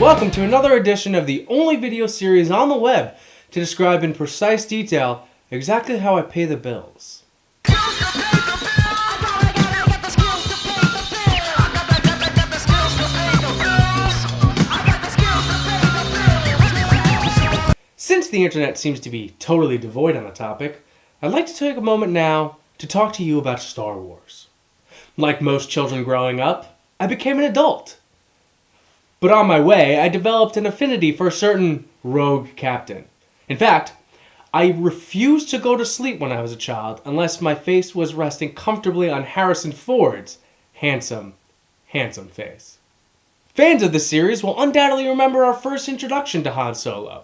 Welcome to another edition of the only video series on the web to describe in precise detail exactly how I pay the bills. Since the internet seems to be totally devoid on the topic, I'd like to take a moment now to talk to you about Star Wars. Like most children growing up, I became an adult. But on my way, I developed an affinity for a certain rogue captain. In fact, I refused to go to sleep when I was a child unless my face was resting comfortably on Harrison Ford's handsome face. Fans of the series will undoubtedly remember our first introduction to Han Solo.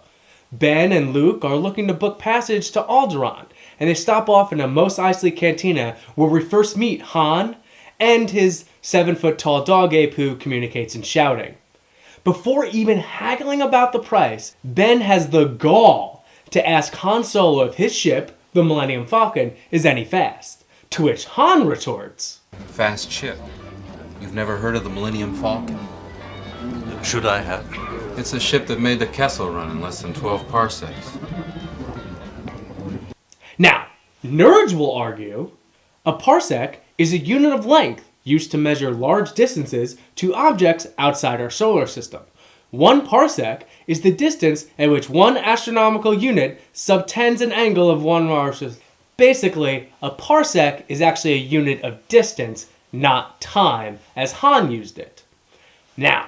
Ben and Luke are looking to book passage to Alderaan, and they stop off in a Mos Eisley cantina where we first meet Han and his 7-foot-tall dog ape who communicates in shouting. Before even haggling about the price, Ben has the gall to ask Han Solo if his ship, the Millennium Falcon, is any fast. To which Han retorts, "Fast ship? You've never heard of the Millennium Falcon? Should I have? It's a ship that made the Kessel Run in less than 12 parsecs. Now, nerds will argue a parsec is a unit of length used to measure large distances to objects outside our solar system. 1 parsec is the distance at which one astronomical unit subtends an angle of 1 parsec. Basically, a parsec is actually a unit of distance, not time, as Han used it. Now,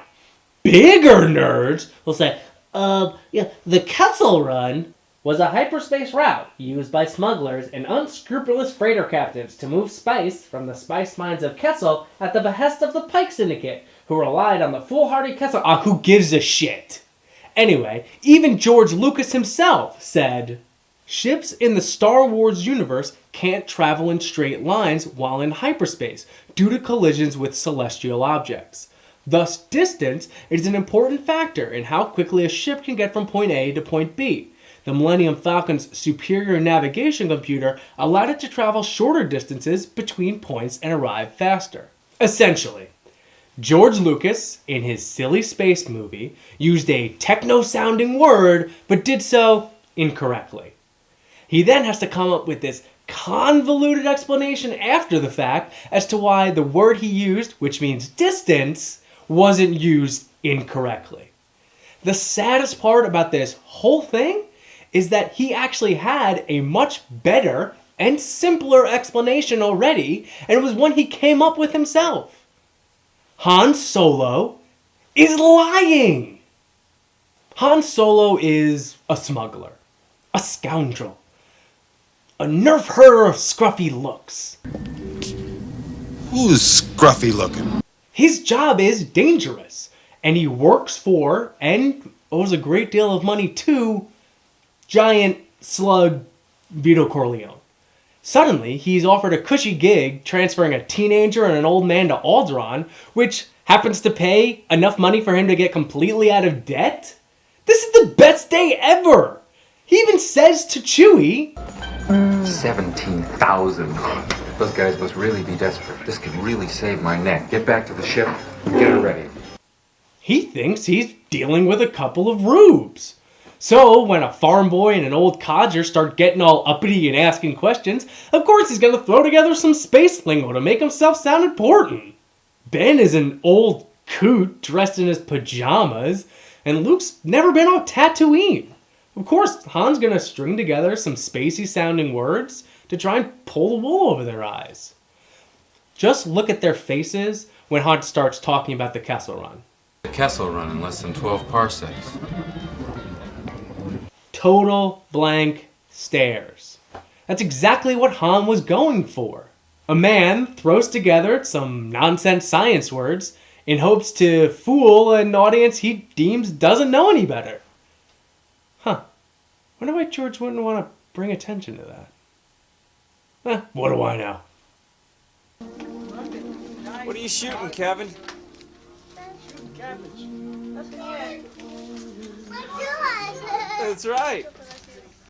bigger nerds will say, the Kessel Run was a hyperspace route used by smugglers and unscrupulous freighter captains to move spice from the spice mines of Kessel at the behest of the Pike Syndicate, who relied on the foolhardy Kessel. Who gives a shit? Anyway, even George Lucas himself said, ships in the Star Wars universe can't travel in straight lines while in hyperspace due to collisions with celestial objects. Thus, distance is an important factor in how quickly a ship can get from point A to point B. The Millennium Falcon's superior navigation computer allowed it to travel shorter distances between points and arrive faster. Essentially, George Lucas, in his silly space movie, used a techno-sounding word, but did so incorrectly. He then has to come up with this convoluted explanation after the fact as to why the word he used, which means distance, wasn't used incorrectly. The saddest part about this whole thing is that he actually had a much better and simpler explanation already, and it was one he came up with himself. Han Solo is lying! Han Solo is a smuggler, a scoundrel, a nerf herder of scruffy looks. Who's scruffy looking? His job is dangerous, and he works for, and owes a great deal of money to, giant slug Vito Corleone. Suddenly, he's offered a cushy gig transferring a teenager and an old man to Alderaan, which happens to pay enough money for him to get completely out of debt? This is the best day ever! He even says to Chewie, 17,000. Those guys must really be desperate. This could really save my neck. Get back to the ship and get her ready. He thinks he's dealing with a couple of rubes. So, when a farm boy and an old codger start getting all uppity and asking questions, of course he's going to throw together some space lingo to make himself sound important. Ben is an old coot dressed in his pajamas, and Luke's never been on Tatooine. Of course, Han's going to string together some spacey sounding words to try and pull the wool over their eyes. Just look at their faces when Han starts talking about the Kessel Run. The Kessel Run in less than 12 parsecs. Total blank stares. That's exactly what Han was going for. A man throws together some nonsense science words in hopes to fool an audience he deems doesn't know any better. Wonder why George wouldn't want to bring attention to that. What do I know? What are you shooting, Kevin? Cabbage. That's right.